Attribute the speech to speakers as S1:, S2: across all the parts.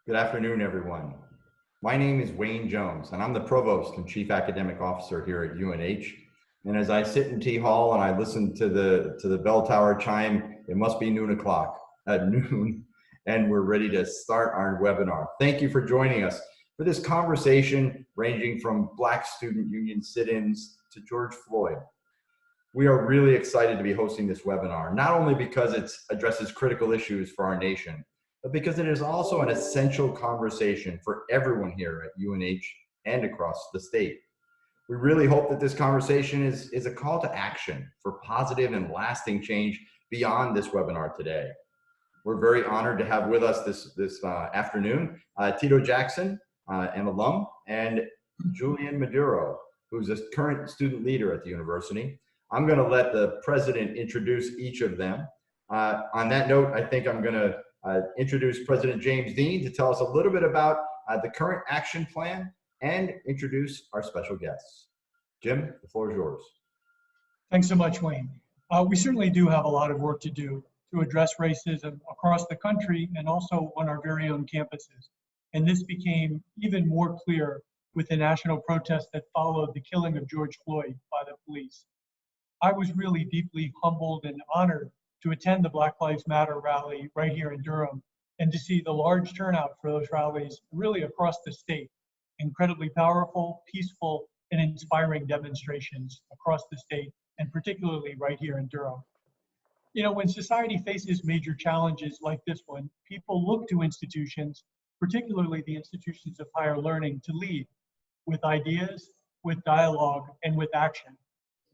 S1: Good afternoon, everyone. My name is Wayne Jones, and I'm the Provost and Chief Academic Officer here at UNH. And as I sit in T Hall and I listen to the bell tower chime, it must be noon, and we're ready to start our webinar. Thank you for joining us for this conversation ranging from Black Student Union sit-ins to George Floyd. We are really excited to be hosting this webinar, not only because it addresses critical issues for our nation, but because it is also an essential conversation for everyone here at UNH and across the state. We really hope that this conversation is a call to action for positive and lasting change beyond this webinar today. We're very honored to have with us this afternoon Tito Jackson, an alum, and Julian Maduro, who's a current student leader at the university. I'm going to let the president introduce each of them. On that note, I think I'm going to introduce President James Dean to tell us a little bit about the current action plan and introduce our special guests. Jim, the floor is yours.
S2: Thanks so much, Wayne. We certainly do have a lot of work to do to address racism across the country and also on our very own campuses. And this became even more clear with the national protest that followed the killing of George Floyd by the police. I was really deeply humbled and honored to attend the Black Lives Matter rally right here in Durham and to see the large turnout for those rallies really across the state. Incredibly powerful, peaceful, and inspiring demonstrations across the state, and particularly right here in Durham. You know, when society faces major challenges like this one, people look to institutions, particularly the institutions of higher learning, to lead with ideas, with dialogue, and with action.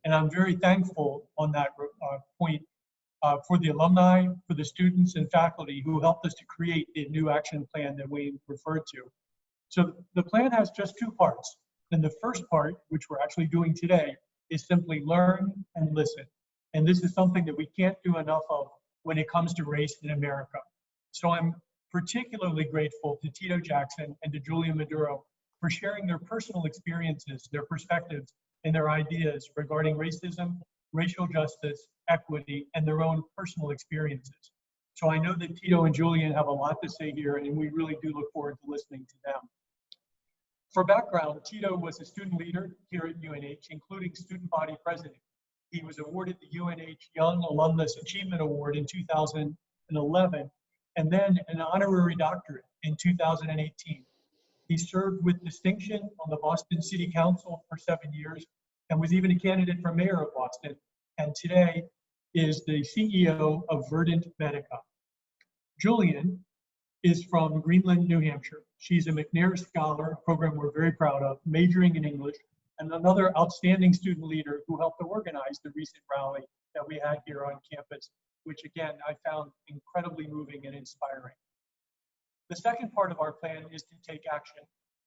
S2: And I'm very thankful on that point for the alumni, for the students and faculty who helped us to create the new action plan that we referred to. So the plan has just two parts. And the first part, which we're actually doing today, is simply learn and listen. And this is something that we can't do enough of when it comes to race in America. So I'm particularly grateful to Tito Jackson and to Julian Maduro for sharing their personal experiences, their perspectives, and their ideas regarding racism, racial justice, equity, and their own personal experiences. So I know that Tito and Julian have a lot to say here, and we really do look forward to listening to them. For background, Tito was a student leader here at UNH, including student body president. He was awarded the UNH Young Alumnus Achievement Award in 2011, and then an honorary doctorate in 2018. He served with distinction on the Boston City Council for 7 years and was even a candidate for mayor of Boston, and today is the CEO of Verdant Medica. Julian is from Greenland, New Hampshire. She's a McNair Scholar, a program we're very proud of, majoring in English, and another outstanding student leader who helped to organize the recent rally that we had here on campus, which again, I found incredibly moving and inspiring. The second part of our plan is to take action.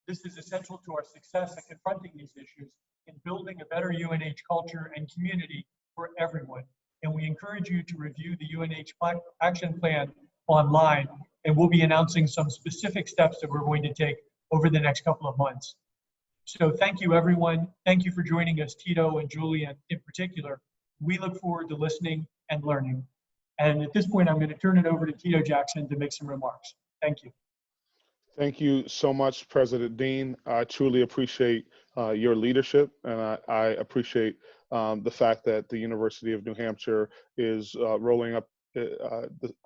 S2: This is essential to our success at confronting these issues in building a better UNH culture and community for everyone. And we encourage you to review the UNH action plan online, and we'll be announcing some specific steps that we're going to take over the next couple of months. So thank you, everyone. Thank you for joining us, Tito and Julian in particular. We look forward to listening and learning. And at this point, I'm going to turn it over to Tito Jackson to make some remarks. Thank you.
S3: Thank you so much, President Dean. I truly appreciate your leadership, and I appreciate the fact that the University of New Hampshire is rolling up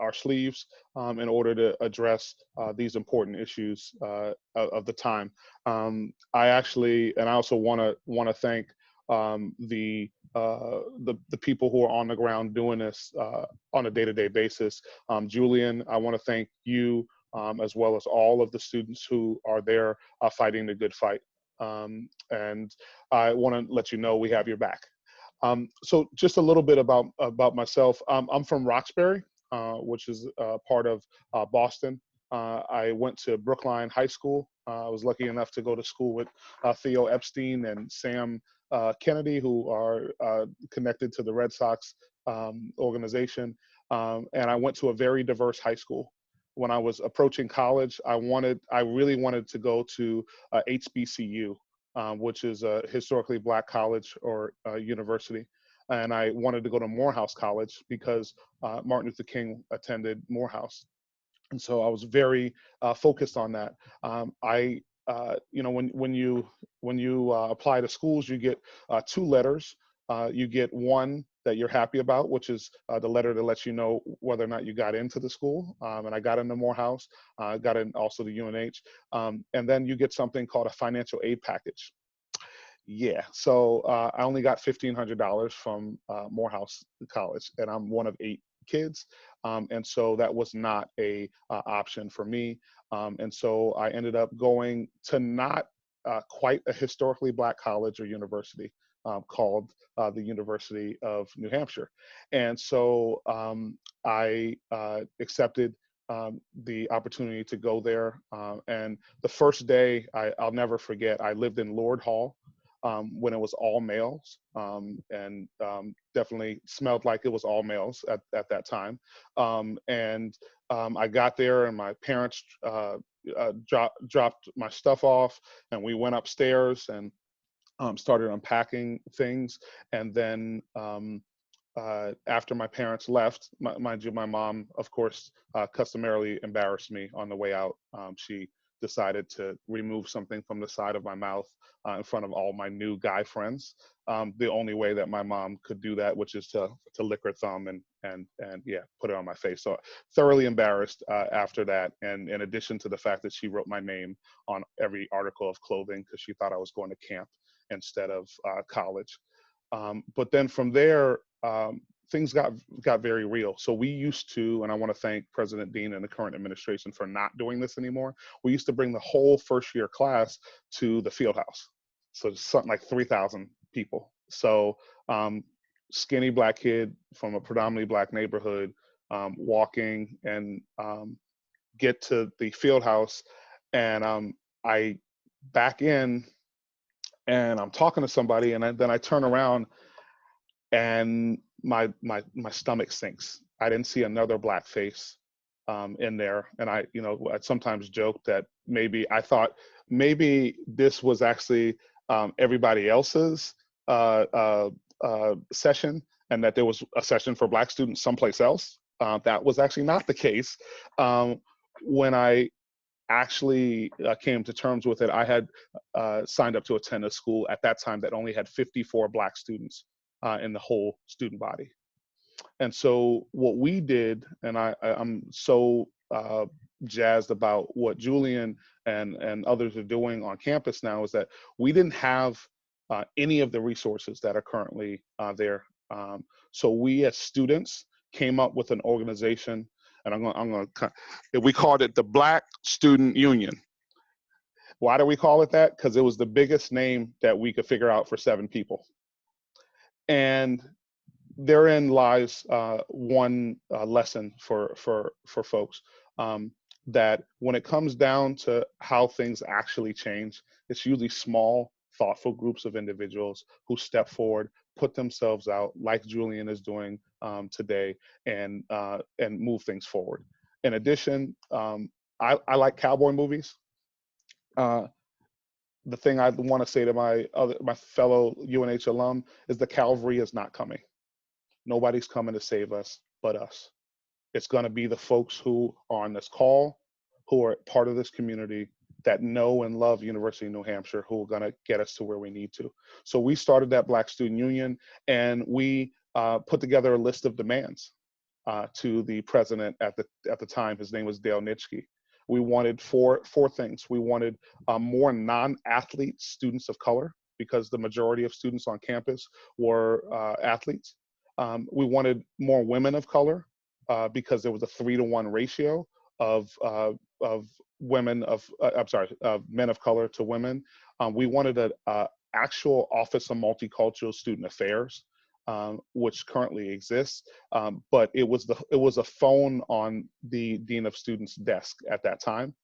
S3: our sleeves in order to address these important issues of the time. I also want to thank the people who are on the ground doing this on a day-to-day basis. Julian, I want to thank you as well as all of the students who are there fighting the good fight. And I want to let you know we have your back. So just a little bit about myself. I'm from Roxbury, which is part of Boston. I went to Brookline High School. I was lucky enough to go to school with Theo Epstein and Sam Kennedy, who are connected to the Red Sox organization. And I went to a very diverse high school. When I was approaching college, I really wanted to go to HBCU, which is a historically Black college or university. And I wanted to go to Morehouse College because Martin Luther King attended Morehouse. And so I was very focused on that. When you apply to schools, you get 2 letters. You get one that you're happy about, which is the letter that lets you know whether or not you got into the school. And I got into Morehouse, got in also to UNH. And then you get something called a financial aid package. Yeah, so I only got $1,500 from Morehouse College, and I'm one of 8 kids, and so that was not a option for me. And so I ended up going to not quite a historically Black college or university called the University of New Hampshire, and so I accepted the opportunity to go there. And the first day, I'll never forget. I lived in Lord Hall. When it was all males, and definitely smelled like it was all males at that time. I got there, and my parents dropped my stuff off, and we went upstairs and started unpacking things. And then after my parents left, mind you, my mom, of course, customarily embarrassed me on the way out. She decided to remove something from the side of my mouth in front of all my new guy friends. The only way that my mom could do that, which is to lick her thumb and yeah, put it on my face. So thoroughly embarrassed after that. And in addition to the fact that she wrote my name on every article of clothing because she thought I was going to camp instead of college. But then from there, things got very real. So we used to, and I want to thank President Dean and the current administration for not doing this anymore. We used to bring the whole first year class to the field house. So it's something like 3,000 people. So skinny Black kid from a predominantly Black neighborhood, walking and get to the field house, and I back in, and I'm talking to somebody, and then I turn around, and my stomach sinks. I didn't see another Black face in there, and I sometimes joke that maybe I thought maybe this was actually everybody else's session, and that there was a session for Black students someplace else. That was actually not the case. When I actually came to terms with it, I had signed up to attend a school at that time that only had 54 Black students in the whole student body. And so what we did, and I'm so jazzed about what Julian and others are doing on campus now, is that we didn't have any of the resources that are currently there. So we as students came up with an organization, and we called it the Black Student Union. Why do we call it that? Because it was the biggest name that we could figure out for 7 people. And therein lies one lesson for folks, that when it comes down to how things actually change, it's usually small, thoughtful groups of individuals who step forward, put themselves out, like Julian is doing today, and move things forward. In addition, I like cowboy movies. The thing I want to say to my fellow UNH alum is the cavalry is not coming. Nobody's coming to save us but us. It's going to be the folks who are on this call, who are part of this community, that know and love University of New Hampshire, who are going to get us to where we need to. So we started that Black Student Union, and we put together a list of demands to the president at the time. His name was Dale Nitschke. We wanted four things. We wanted more non-athlete students of color, because the majority of students on campus were athletes. We wanted more women of color, because there was a 3-to-1 ratio of men of color to women. We wanted an actual Office of Multicultural Student Affairs, which currently exists, but it was a phone on the Dean of Students' desk at that time.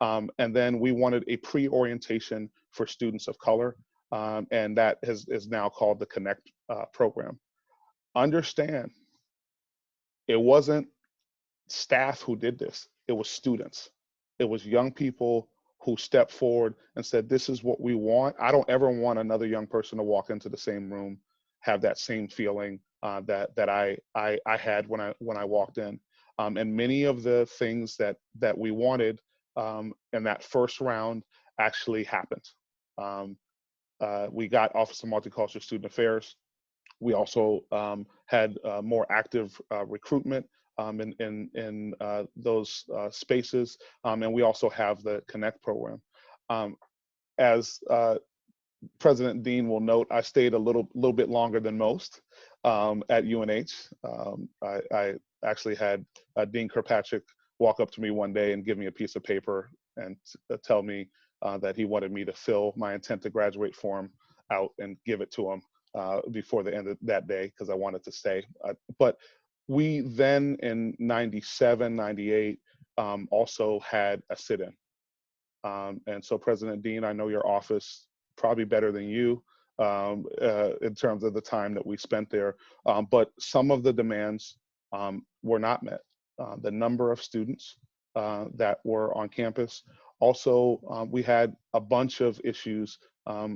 S3: And then we wanted a pre-orientation for students of color, and that is now called the Connect program. Understand, it wasn't staff who did this, it was students. It was young people who stepped forward and said, this is what we want. I don't ever want another young person to walk into the same room, have that same feeling, that I had when I walked in. And many of the things that we wanted in that first round actually happened. We got Office of Multicultural Student Affairs. We also had more active recruitment in those spaces, and we also have the Connect program. As President Dean will note, I stayed a little bit longer than most at UNH. I actually had Dean Kirkpatrick walk up to me one day and give me a piece of paper and tell me that he wanted me to fill my intent to graduate form out and give it to him before the end of that day because I wanted to stay. But we then in 97, 98 also had a sit-in. And so President Dean, I know your office probably better than you in terms of the time that we spent there. But some of the demands were not met. The number of students that were on campus. Also, we had a bunch of issues,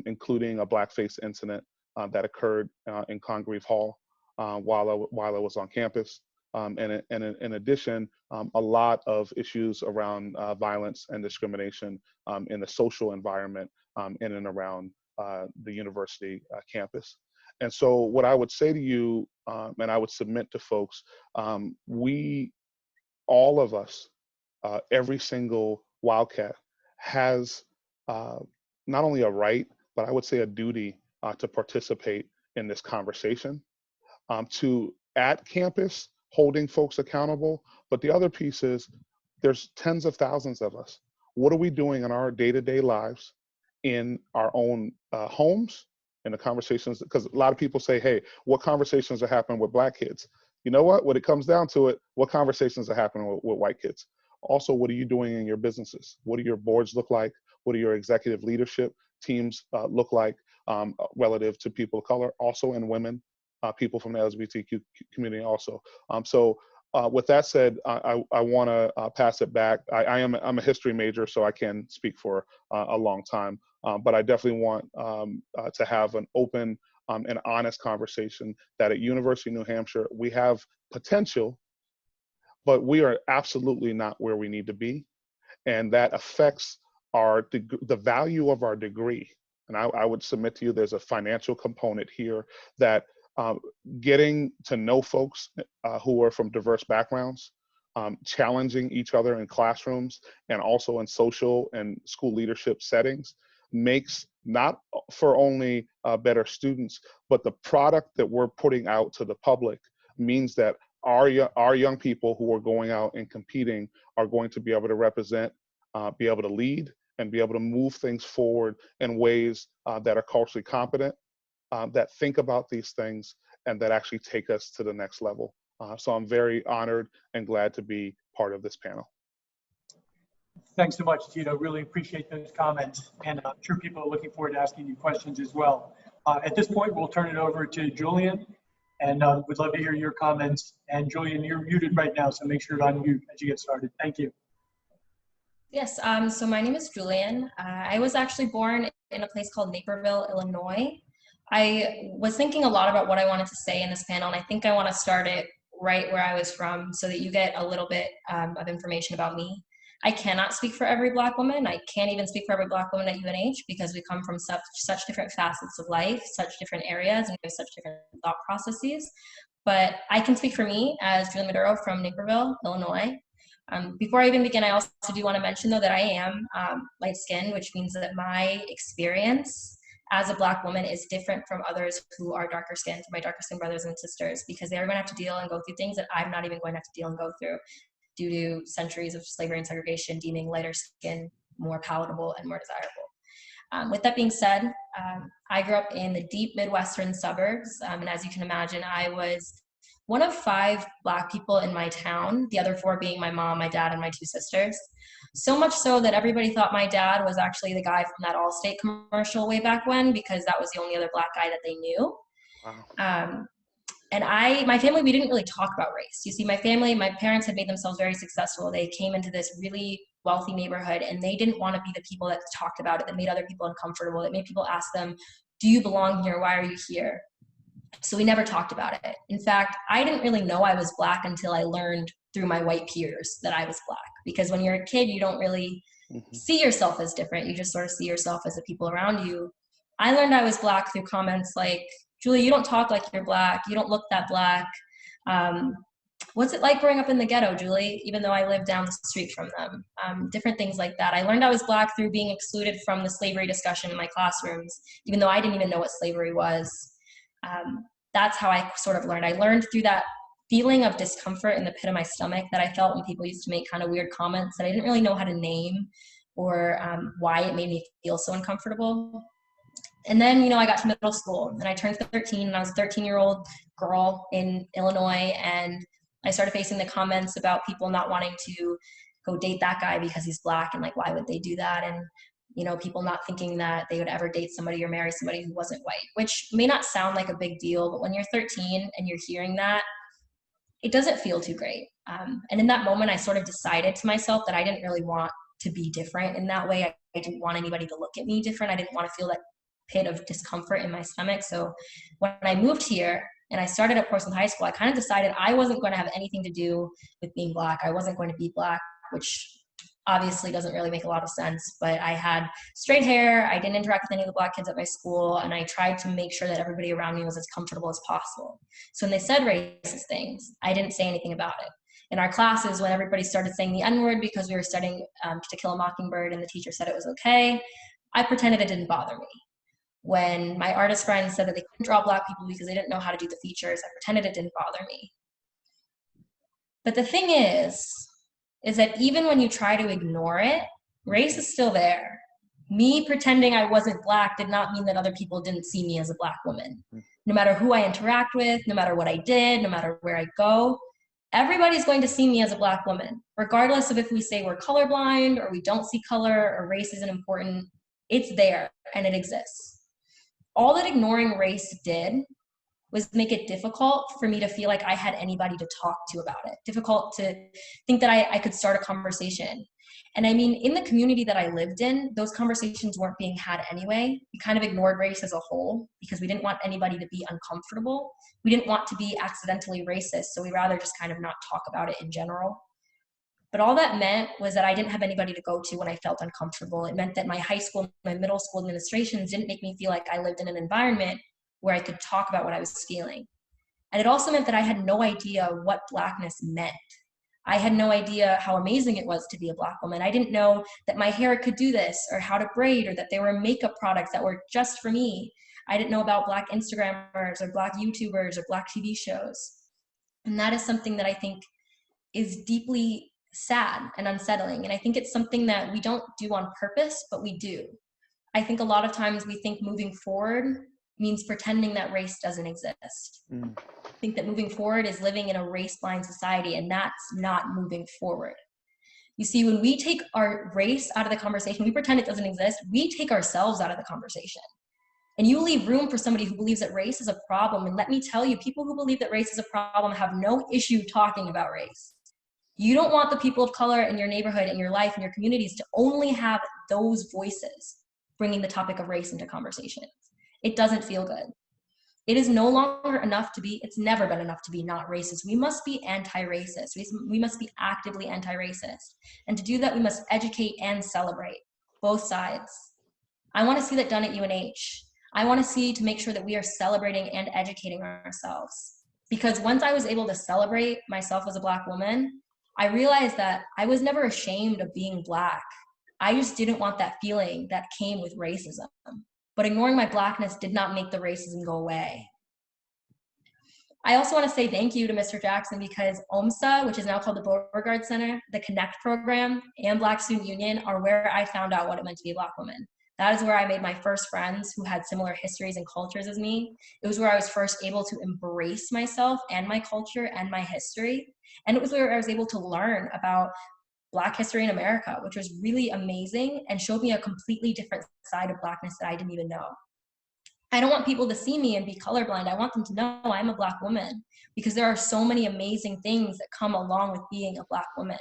S3: including a blackface incident that occurred in Congreve Hall while I was on campus. And in addition, a lot of issues around violence and discrimination in the social environment in and around the university campus. And so what I would say to you, and I would submit to folks, all of us, every single Wildcat has not only a right, but I would say a duty to participate in this conversation, to at campus, holding folks accountable. But the other piece is there's tens of thousands of us. What are we doing in our day-to-day lives, in our own homes, in the conversations? Because a lot of people say, hey, what conversations are happening with Black kids? You know what? When it comes down to it, what conversations are happening with white kids? Also, what are you doing in your businesses? What do your boards look like? What do your executive leadership teams look like relative to people of color, also in women, people from the LGBTQ community also. So with that said, I want to pass it back. I'm a history major, so I can speak for a long time, but I definitely want to have an open and honest conversation that at University of New Hampshire, we have potential, but we are absolutely not where we need to be. And that affects the value of our degree. And I would submit to you, there's a financial component here that getting to know folks who are from diverse backgrounds, challenging each other in classrooms and also in social and school leadership settings makes not for only better students, but the product that we're putting out to the public means that our young people who are going out and competing are going to be able to represent, be able to lead, and be able to move things forward in ways that are culturally competent, that think about these things, and that actually take us to the next level. So I'm very honored and glad to be part of this panel.
S2: Thanks so much, Tito. Really appreciate those comments. And I'm sure people are looking forward to asking you questions as well. At this point, we'll turn it over to Julian, and we'd love to hear your comments. And Julian, you're muted right now, so make sure to unmute as you get started. Thank you.
S4: Yes, so my name is Julian. I was actually born in a place called Naperville, Illinois. I was thinking a lot about what I wanted to say in this panel, and I think I want to start it right where I was from so that you get a little bit of information about me. I cannot speak for every Black woman. I can't even speak for every Black woman at UNH because we come from such different facets of life, such different areas, and we have such different thought processes. But I can speak for me as Julian Maduro from Naperville, Illinois. Before I even begin, I also do want to mention, though, that I am light-skinned, which means that my experience as a Black woman is different from others who are darker skinned, my darker skinned brothers and sisters, because they're going to have to deal and go through things that I'm not even going to have to deal and go through due to centuries of slavery and segregation deeming lighter skin more palatable and more desirable. With that being said, I grew up in the deep Midwestern suburbs, and as you can imagine, I was one of 5 Black people in my town, the other 4 being my mom, my dad, and my 2 sisters. So much so that everybody thought my dad was actually the guy from that Allstate commercial way back when, because that was the only other Black guy that they knew. Wow. And my family, we didn't really talk about race. You see, my parents had made themselves very successful. They came into this really wealthy neighborhood, and they didn't want to be the people that talked about it, that made other people uncomfortable, that made people ask them, do you belong here? Why are you here? So we never talked about it. In fact, I didn't really know I was Black until I learned through my white peers that I was Black. Because when you're a kid, you don't really see yourself as different. You just sort of see yourself as the people around you. I learned I was Black through comments like, Julie, you don't talk like you're Black. You don't look that Black. What's it like growing up in the ghetto, Julie, even though I live down the street from them? Different things like that. I learned I was Black through being excluded from the slavery discussion in my classrooms, even though I didn't even know what slavery was. That's how I sort of learned. I learned through that feeling of discomfort in the pit of my stomach that I felt when people used to make kind of weird comments that I didn't really know how to name or why it made me feel so uncomfortable. And then, I got to middle school and I turned 13 and I was a 13-year-old girl in Illinois, and I started facing the comments about people not wanting to go date that guy because he's Black and like, why would they do that? And people not thinking that they would ever date somebody or marry somebody who wasn't white, which may not sound like a big deal, but when you're 13 and you're hearing that, it doesn't feel too great. And in that moment, I sort of decided to myself that I didn't really want to be different in that way. I didn't want anybody to look at me different. I didn't want to feel that pit of discomfort in my stomach. So when I moved here and I started at Portsmouth High School, I kind of decided I wasn't going to have anything to do with being Black. I wasn't going to be Black, which obviously doesn't really make a lot of sense, but I had straight hair. I didn't interact with any of the Black kids at my school, and I tried to make sure that everybody around me was as comfortable as possible. So when they said racist things, I didn't say anything about it. In our classes, when everybody started saying the N-word because we were studying To Kill a Mockingbird and the teacher said it was okay, I pretended it didn't bother me. When my artist friends said that they couldn't draw Black people because they didn't know how to do the features, I pretended it didn't bother me. But the thing is that even when you try to ignore it, race is still there. Me pretending I wasn't Black did not mean that other people didn't see me as a Black woman. No matter who I interact with, no matter what I did, no matter where I go, everybody's going to see me as a Black woman, regardless of if we say we're colorblind or we don't see color or race isn't important. It's there and it exists. All that ignoring race did was make it difficult for me to feel like I had anybody to talk to about it, difficult to think that I could start a conversation. And I mean, in the community that I lived in, those conversations weren't being had anyway. We kind of ignored race as a whole because we didn't want anybody to be uncomfortable. We didn't want to be accidentally racist, so we rather just kind of not talk about it in general. But all that meant was that I didn't have anybody to go to when I felt uncomfortable. It meant that my high school, my middle school administrations didn't make me feel like I lived in an environment where I could talk about what I was feeling. And it also meant that I had no idea what Blackness meant. I had no idea how amazing it was to be a Black woman. I didn't know that my hair could do this or how to braid or that there were makeup products that were just for me. I didn't know about Black Instagrammers or Black YouTubers or Black TV shows. And that is something that I think is deeply sad and unsettling. And I think it's something that we don't do on purpose, but we do. I think a lot of times we think moving forward means pretending that race doesn't exist. I think that moving forward is living in a race-blind society, and that's not moving forward. You see, when we take our race out of the conversation, we pretend it doesn't exist, we take ourselves out of the conversation. And you leave room for somebody who believes that race is a problem. And let me tell you, people who believe that race is a problem have no issue talking about race. You don't want the people of color in your neighborhood, in your life, in your communities to only have those voices bringing the topic of race into conversations. It doesn't feel good. It is no longer enough to be, it's never been enough to be not racist. We must be anti-racist. We must be actively anti-racist. And to do that, we must educate and celebrate both sides. I want to see that done at UNH. I want to see to make sure that we are celebrating and educating ourselves. Because once I was able to celebrate myself as a Black woman, I realized that I was never ashamed of being Black. I just didn't want that feeling that came with racism. But ignoring my Blackness did not make the racism go away. I also want to say thank you to Mr. Jackson because OMSA, which is now called the Beauregard Center, the Connect program, and Black Student Union are where I found out what it meant to be a Black woman. That is where I made my first friends who had similar histories and cultures as me. It was where I was first able to embrace myself and my culture and my history. And it was where I was able to learn about Black history in America, which was really amazing and showed me a completely different side of Blackness that I didn't even know. I don't want people to see me and be colorblind. I want them to know I'm a Black woman because there are so many amazing things that come along with being a Black woman.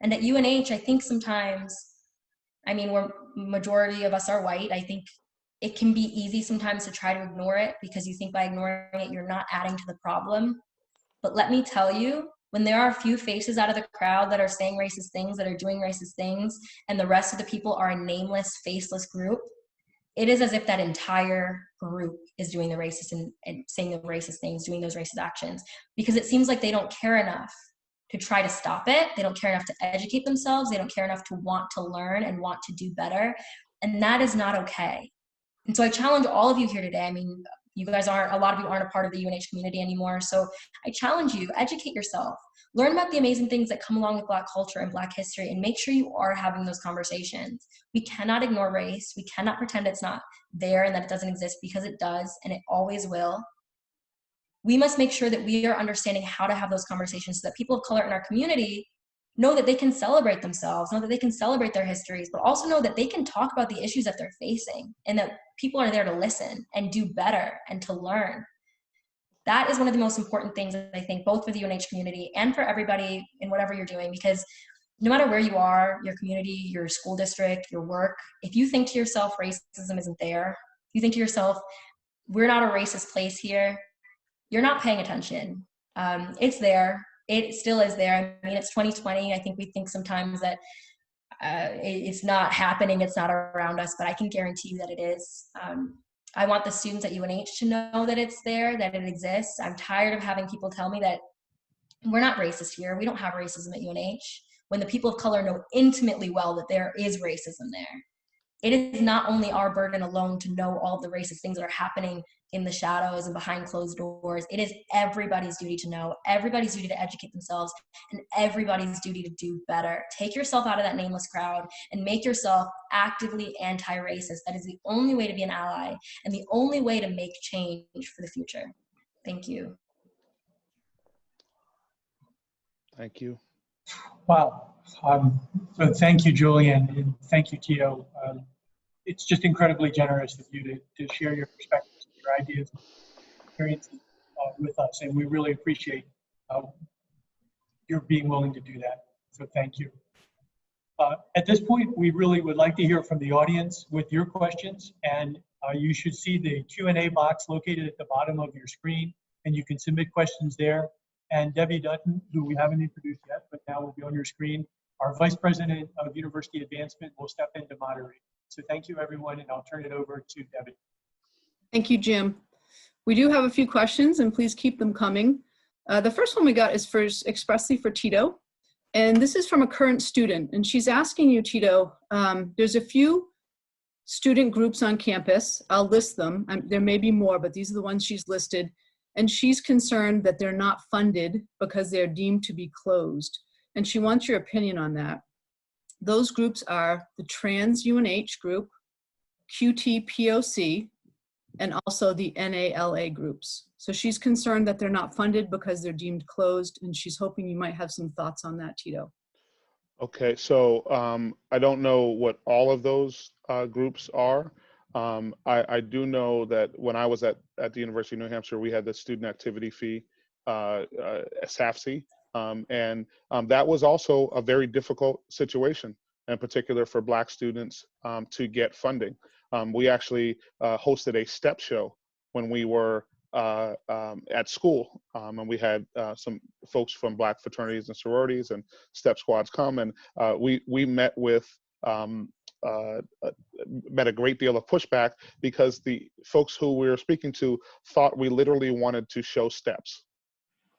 S4: And at UNH, I think sometimes, I mean, majority of us are white. I think it can be easy sometimes to try to ignore it because you think by ignoring it, you're not adding to the problem. But let me tell you, when there are a few faces out of the crowd that are saying racist things, that are doing racist things, and the rest of the people are a nameless, faceless group, it is as if that entire group is doing the racist and saying the racist things, doing those racist actions, because it seems like they don't care enough to try to stop it. They don't care enough to educate themselves. They don't care enough to want to learn and want to do better. And that is not okay. And so I challenge all of you here today. I mean, you guys aren't, a lot of you aren't a part of the UNH community anymore. So I challenge you, educate yourself, learn about the amazing things that come along with Black culture and Black history, and make sure you are having those conversations. We cannot ignore race. We cannot pretend it's not there and that it doesn't exist, because it does, and it always will. We must make sure that we are understanding how to have those conversations so that people of color in our community know that they can celebrate themselves, know that they can celebrate their histories, but also know that they can talk about the issues that they're facing, and that people are there to listen and do better and to learn. That is one of the most important things, I think, both for the UNH community and for everybody in whatever you're doing, because no matter where you are, your community, your school district, your work, if you think to yourself racism isn't there, if you think to yourself, we're not a racist place here, you're not paying attention. It's there. It still is there. I mean, it's 2020. I think we think sometimes that it's not happening, it's not around us, but I can guarantee you that it is. I want the students at UNH to know that it's there, that it exists. I'm tired of having people tell me that we're not racist here. We don't have racism at UNH, when the people of color know intimately well that there is racism there. It is not only our burden alone to know all the racist things that are happening in the shadows and behind closed doors. It is everybody's duty to know, everybody's duty to educate themselves, and everybody's duty to do better. Take yourself out of that nameless crowd and make yourself actively anti-racist. That is the only way to be an ally and the only way to make change for the future. Thank you.
S3: Thank you.
S2: Wow. So thank you, Julian, and thank you, Tito. It's just incredibly generous of you to share your perspectives, your ideas, experiences with us, and we really appreciate your being willing to do that. So thank you. At this point, we really would like to hear from the audience with your questions, and you should see the Q&A box located at the bottom of your screen, and you can submit questions there. And Debbie Dutton, who we haven't introduced yet, but now will be on your screen, our Vice President of University Advancement, will step in to moderate. So thank you, everyone, and I'll turn it over to Debbie.
S5: Thank you, Jim. We do have a few questions, and please keep them coming. The first one we got is expressly for Tito, and this is from a current student, and she's asking you, Tito, there's a few student groups on campus. I'll list them. There may be more, but these are the ones she's listed. And she's concerned that they're not funded because they're deemed to be closed. And she wants your opinion on that. Those groups are the Trans UNH group, QTPOC, and also the NALA groups. So she's concerned that they're not funded because they're deemed closed, and she's hoping you might have some thoughts on that, Tito.
S3: Okay, so I don't know what all of those groups are. I do know that when I was at the University of New Hampshire, we had the student activity fee, SAFC, and that was also a very difficult situation, in particular for Black students to get funding. We actually hosted a step show when we were at school, and we had some folks from Black fraternities and sororities and step squads come, and we met with met a great deal of pushback because the folks who we were speaking to thought we literally wanted to show steps,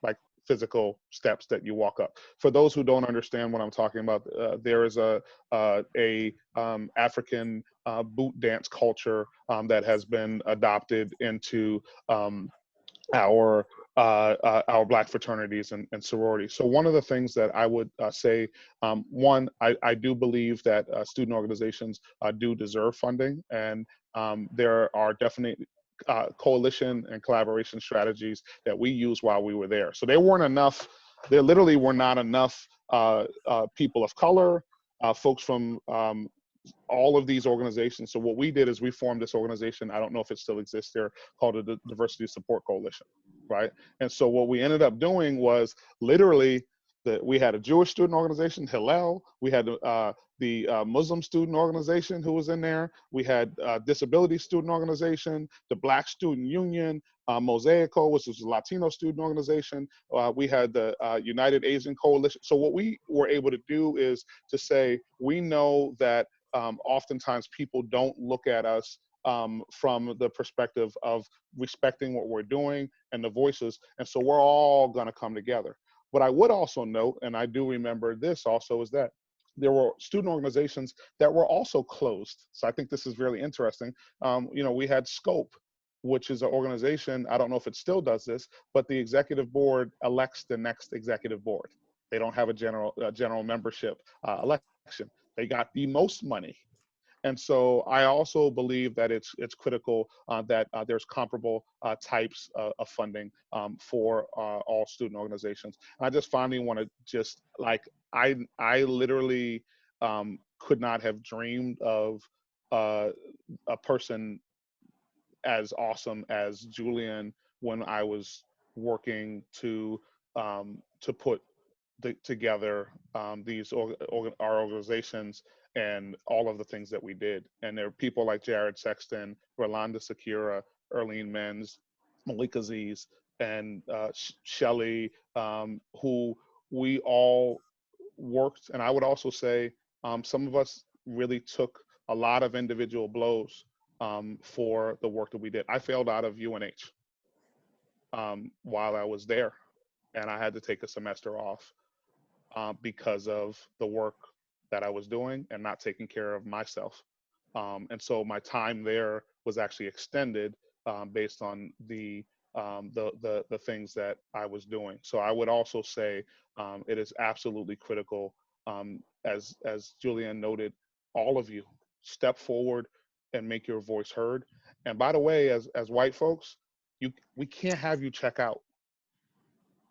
S3: like physical steps that you walk up. For those who don't understand what I'm talking about, there is a African boot dance culture that has been adopted into our Black fraternities and sororities. So one of the things that I would say, one, I do believe that student organizations do deserve funding, and there are definitely coalition and collaboration strategies that we used while we were there. So there weren't enough, there literally were not enough people of color, folks from all of these organizations. So what we did is we formed this organization, I don't know if it still exists there, called the Diversity Support Coalition, right? And so what we ended up doing was literally we had a Jewish student organization, Hillel. We had the Muslim student organization who was in there. We had disability student organization, the Black Student Union, Mosaico, which was a Latino student organization. We had the United Asian Coalition. So what we were able to do is to say, we know that oftentimes people don't look at us from the perspective of respecting what we're doing and the voices. And so we're all gonna come together. What I would also note, and I do remember this also, is that there were student organizations that were also closed. So I think this is really interesting. You know, we had Scope, which is an organization, I don't know if it still does this, but the executive board elects the next executive board. They don't have a general membership election. They got the most money. And so I also believe that it's critical that there's comparable types of funding for all student organizations. And I just finally want to just, like, I literally could not have dreamed of a person as awesome as Julian when I was working to put together our organizations and all of the things that we did. And there are people like Jared Sexton, Rolanda Sakura, Erlene Menz, Malika Aziz, and Shelly, who we all worked. And I would also say some of us really took a lot of individual blows for the work that we did. I failed out of UNH while I was there, and I had to take a semester off because of the work that I was doing and not taking care of myself. And so my time there was actually extended based on the things that I was doing. So I would also say it is absolutely critical, as Julian noted, all of you step forward and make your voice heard. And by the way, as white folks, we can't have you check out.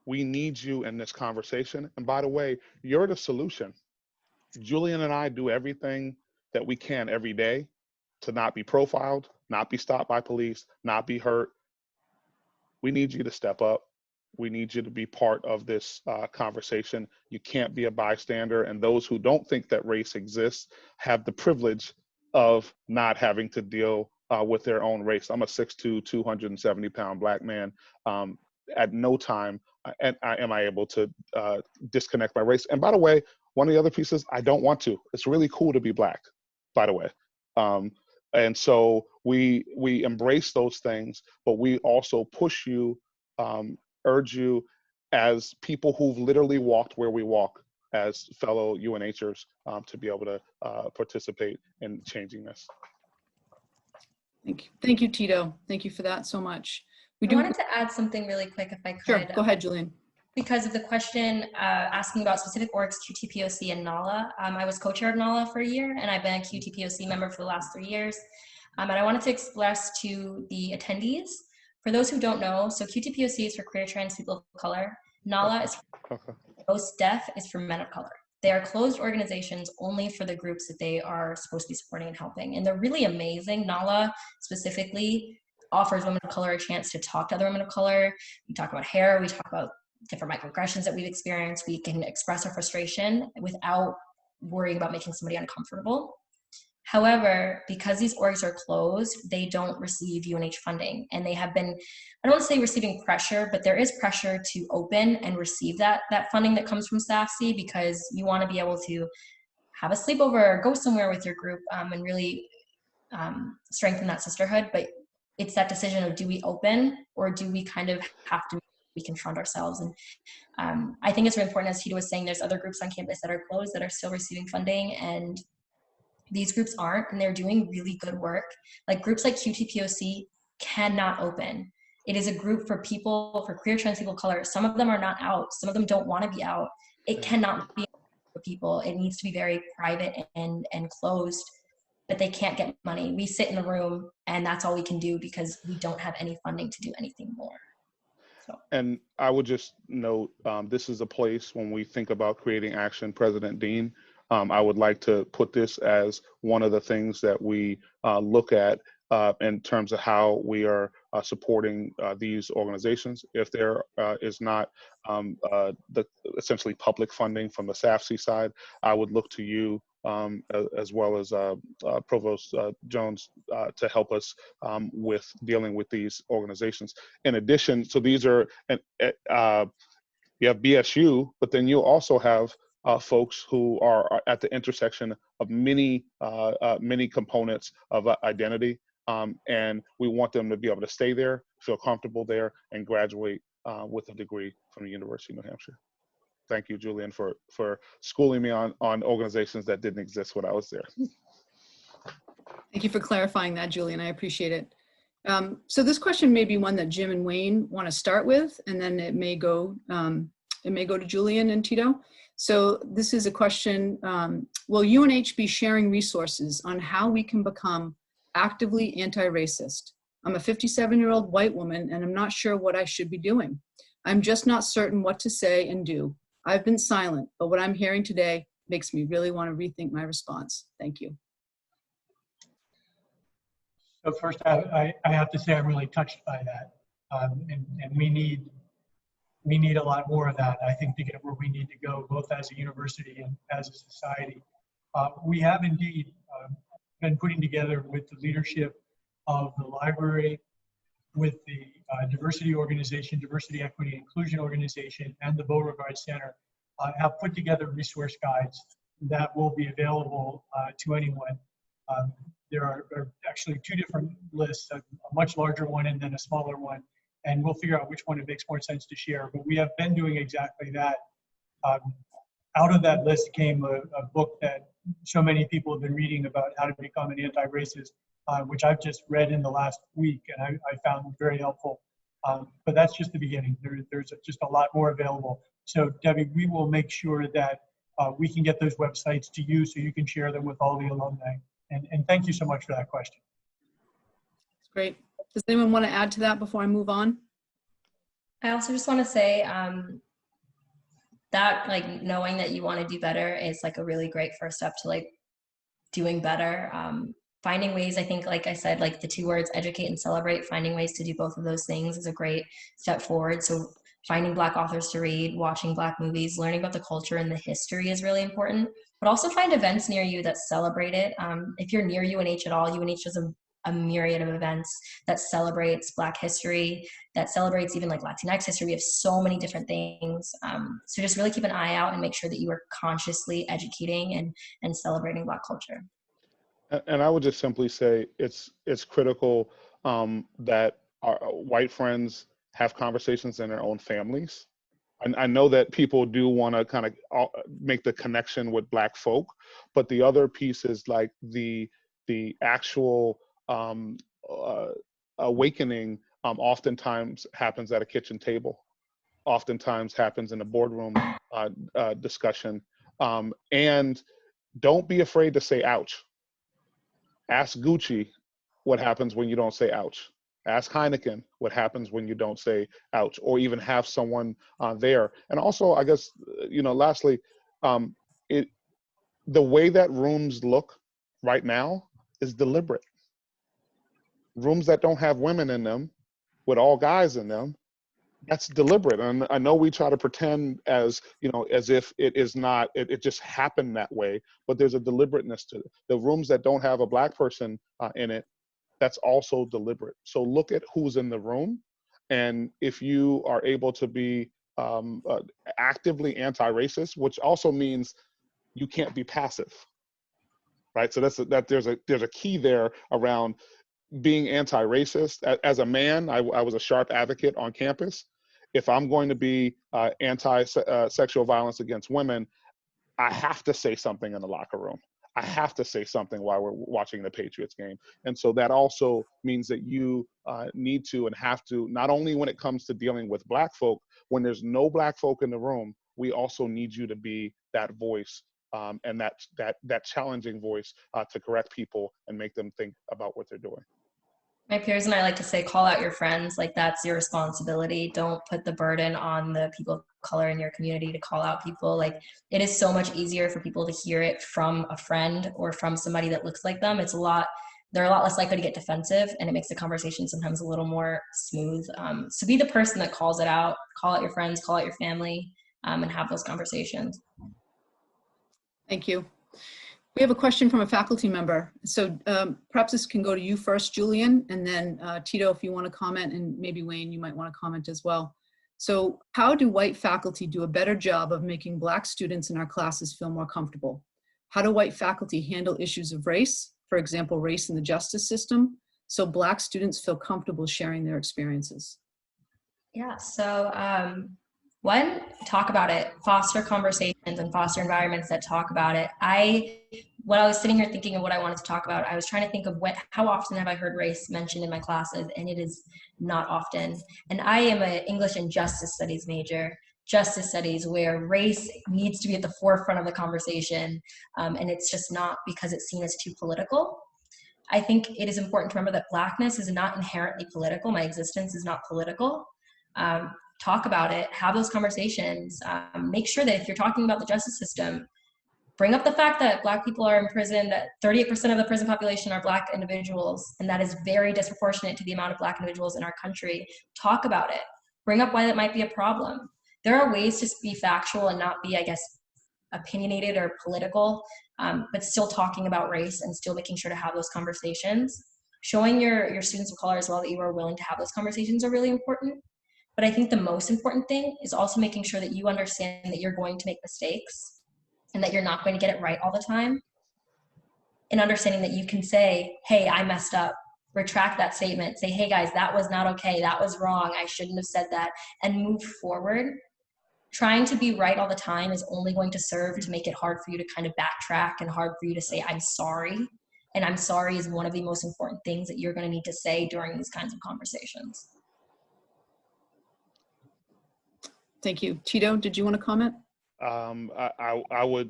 S3: We need you in this conversation. And by the way, you're the solution. Julian and I do everything that we can every day to not be profiled, not be stopped by police, not be hurt. We need you to step up. We need you to be part of this conversation. You can't be a bystander. And those who don't think that race exists have the privilege of not having to deal with their own race. I'm a 6'2", 270-pound Black man. At no time am I able to disconnect my race. And by the way, one of the other pieces, I don't want to. It's really cool to be Black, by the way. And so we embrace those things, but we also push you, urge you as people who've literally walked where we walk as fellow UNHers to be able to participate in changing this.
S5: Thank you, Tito. Thank you for that so much.
S4: I wanted to add something really quick if I could.
S5: Sure, go ahead, Julian.
S4: Because of the question asking about specific orgs, QTPOC and NALA. I was co-chair of NALA for a year, and I've been a QTPOC member for the last 3 years. And I wanted to express to the attendees, for those who don't know, so QTPOC is for queer, trans people of color. NALA is for most deaf, is for men of color. They are closed organizations only for the groups that they are supposed to be supporting and helping. And they're really amazing. NALA specifically offers women of color a chance to talk to other women of color. We talk about hair, we talk about different microaggressions that we've experienced. We can express our frustration without worrying about making somebody uncomfortable. However, because these orgs are closed, they don't receive UNH funding. And they have been, I don't want to say receiving pressure, but there is pressure to open and receive that funding that comes from SAFC, because you want to be able to have a sleepover or go somewhere with your group and really strengthen that sisterhood. But it's that decision of, do we open, or do we kind of have to confront ourselves? And I think it's really important, as Tito was saying, there's other groups on campus that are closed that are still receiving funding, and these groups aren't, and they're doing really good work. Like groups like QTPOC cannot open. It is a group for people, for queer, trans people of color. Some of them are not out. Some of them don't want to be out. It cannot be for people. It needs to be very private and closed, but they can't get money. We sit in the room and that's all we can do because we don't have any funding to do anything more. So.
S3: And I would just note, this is a place when we think about creating action, President Dean, I would like to put this as one of the things that we look at in terms of how we are supporting these organizations. If there is not the essentially public funding from the SAFC side, I would look to you as well as Provost Jones to help us with dealing with these organizations. In addition, so these are, you have BSU, but then you also have folks who are at the intersection of many components of identity, and we want them to be able to stay there, feel comfortable there, and graduate with a degree from the University of New Hampshire. Thank you, Julian, for schooling me on organizations that didn't exist when I was there.
S5: Thank you for clarifying that, Julian. I appreciate it. So this question may be one that Jim and Wayne want to start with, and then it may go to Julian and Tito. So this is a question, will UNH be sharing resources on how we can become actively anti-racist? I'm a 57-year-old white woman, and I'm not sure what I should be doing. I'm just not certain what to say and do. I've been silent, but what I'm hearing today makes me really want to rethink my response. Thank you.
S2: So first, I have to say I'm really touched by that, and we need a lot more of that, I think, to get where we need to go, both as a university and as a society. We have indeed been putting together with the leadership of the library, with the diversity organization, diversity, equity, inclusion organization, and the Beauregard Center, have put together resource guides that will be available to anyone. There are actually two different lists, a much larger one and then a smaller one, and we'll figure out which one it makes more sense to share. But we have been doing exactly that. Out of that list came a book that so many people have been reading about how to become an anti-racist, which I've just read in the last week, and I found very helpful. But that's just the beginning. There's just a lot more available. So Debbie, we will make sure that we can get those websites to you so you can share them with all the alumni. And thank you so much for that question.
S5: That's great. Does anyone want to add to that before I move on?
S4: I also just want to say that like knowing that you want to do better is like a really great first step to like doing better. Finding ways, I think, like I said, like the two words, educate and celebrate, finding ways to do both of those things is a great step forward. So finding Black authors to read, watching Black movies, learning about the culture and the history is really important, but also find events near you that celebrate it. If you're near UNH at all, UNH has a myriad of events that celebrates Black history, that celebrates even like Latinx history. We have so many different things. So just really keep an eye out and make sure that you are consciously educating and celebrating Black culture.
S3: And I would just simply say it's critical that our white friends have conversations in their own families. And I know that people do want to kind of make the connection with Black folk, but the other piece is like the actual awakening oftentimes happens at a kitchen table, oftentimes happens in a boardroom discussion. And don't be afraid to say ouch. Ask Gucci what happens when you don't say ouch. Ask Heineken what happens when you don't say ouch, or even have someone there. And also, I guess, lastly, the way that rooms look right now is deliberate. Rooms that don't have women in them, with all guys in them, that's deliberate. And I know we try to pretend as if it is not, it just happened that way, but there's a deliberateness to it. The rooms that don't have a Black person in it, that's also deliberate. So look at who's in the room. And if you are able to be actively anti-racist, which also means you can't be passive, right? So there's a key there around being anti-racist. As a man, I was a sharp advocate on campus. If I'm going to be anti-sexual violence against women, I have to say something in the locker room. I have to say something while we're watching the Patriots game. And so that also means that you need to and have to, not only when it comes to dealing with Black folk, when there's no Black folk in the room, we also need you to be that voice and that challenging voice to correct people and make them think about what they're doing.
S4: My peers and I like to say, call out your friends. Like, that's your responsibility. Don't put the burden on the people of color in your community to call out people. Like, it is so much easier for people to hear it from a friend or from somebody that looks like them. It's a lot they're a lot less likely to get defensive, and it makes the conversation sometimes a little more smooth. So be the person that calls it out, call out your friends, call out your family, and have those conversations.
S5: Thank you. We have a question from a faculty member. So perhaps this can go to you first, Julian, and then Tito, if you want to comment, and maybe Wayne, you might want to comment as well. So how do white faculty do a better job of making Black students in our classes feel more comfortable? How do white faculty handle issues of race, for example, race in the justice system, so Black students feel comfortable sharing their experiences?
S4: Yeah, so one, talk about it, foster conversations and foster environments that talk about it. When I was sitting here thinking of what I wanted to talk about, I was trying to think of how often have I heard race mentioned in my classes, and it is not often. And I am an English and Justice Studies major, Justice Studies, where race needs to be at the forefront of the conversation, and it's just not, because it's seen as too political. I think it is important to remember that Blackness is not inherently political. My existence is not political. Talk about it, have those conversations, make sure that if you're talking about the justice system, bring up the fact that Black people are in prison, that 38% of the prison population are Black individuals, and that is very disproportionate to the amount of Black individuals in our country. Talk about it. Bring up why that might be a problem. There are ways to be factual and not be, I guess, opinionated or political, but still talking about race and still making sure to have those conversations. Showing your students of color as well that you are willing to have those conversations are really important. But I think the most important thing is also making sure that you understand that you're going to make mistakes and that you're not going to get it right all the time. And understanding that you can say, hey, I messed up, retract that statement, say, hey guys, that was not okay, that was wrong, I shouldn't have said that, and move forward. Trying to be right all the time is only going to serve to make it hard for you to kind of backtrack and hard for you to say, I'm sorry. And I'm sorry is one of the most important things that you're going to need to say during these kinds of conversations.
S5: Thank you. Tito, did you want to comment?
S3: I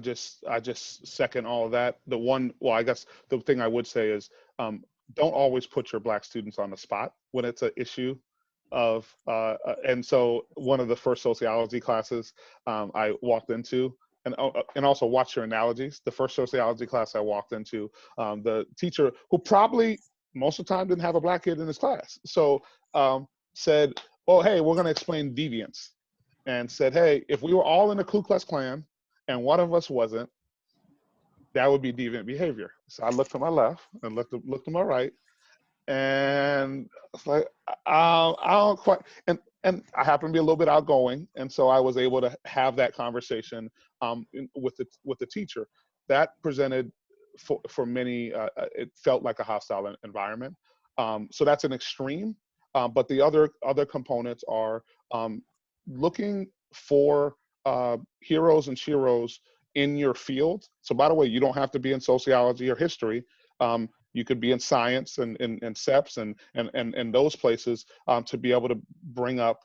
S3: just second all of that. I guess the thing I would say is, don't always put your Black students on the spot when it's an issue of, and so one of the first sociology classes I walked into, and also watch your analogies. The first sociology class I walked into, the teacher, who probably most of the time didn't have a Black kid in his class, so said, oh, hey, we're going to explain deviance. And said, hey, if we were all in the Ku Klux Klan and one of us wasn't, that would be deviant behavior. So I looked to my left and looked to my right, and it's like, I don't quite, and I happen to be a little bit outgoing, and so I was able to have that conversation with the teacher. That presented for many, it felt like a hostile environment. So that's an extreme, but the other components are looking for heroes and sheroes in your field. So by the way, you don't have to be in sociology or history. You could be in science and SEPs and those places to be able to bring up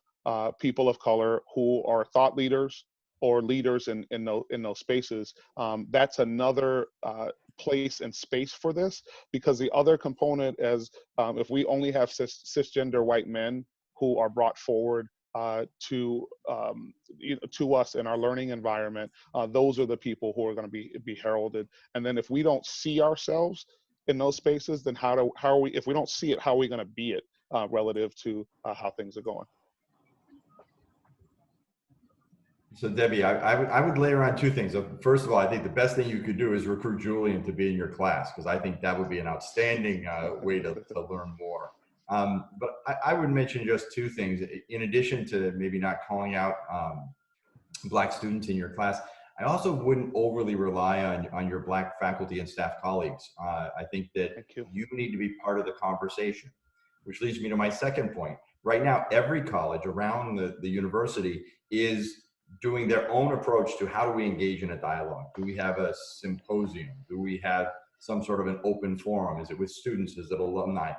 S3: people of color who are thought leaders or leaders in those spaces. That's another place and space for this, because the other component is if we only have cisgender white men who are brought forward to us in our learning environment, those are the people who are going to be heralded. And then if we don't see ourselves in those spaces, then how are we, if we don't see it, how are we going to be it relative to how things are going?
S1: So Debbie, I would layer on two things. First of all, I think the best thing you could do is recruit Julian to be in your class, because I think that would be an outstanding way to learn more. But I would mention just two things. In addition to maybe not calling out Black students in your class, I also wouldn't overly rely on your Black faculty and staff colleagues. I think that you need to be part of the conversation, which leads me to my second point. Right now, every college around the university is doing their own approach to how do we engage in a dialogue. Do we have a symposium? Do we have some sort of an open forum? Is it with students? Is it alumni?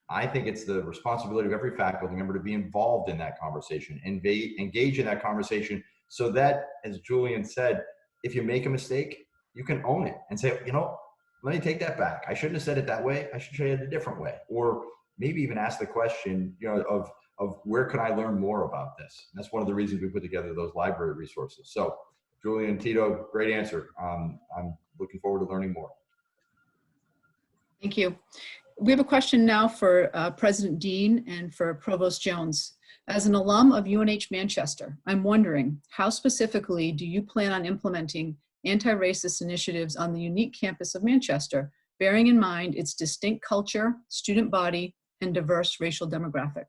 S1: I think it's the responsibility of every faculty member to be involved in that conversation and engage in that conversation, so that, as Julian said, if you make a mistake, you can own it and say, you know, let me take that back. I shouldn't have said it that way. I should say it a different way. Or maybe even ask the question, you know, of where can I learn more about this? And that's one of the reasons we put together those library resources. So Julian, Tito, great answer. I'm looking forward to learning more.
S5: Thank you. We have a question now for President Dean and for Provost Jones. As an alum of UNH Manchester, I'm wondering, how specifically do you plan on implementing anti-racist initiatives on the unique campus of Manchester, bearing in mind its distinct culture, student body, and diverse racial demographic?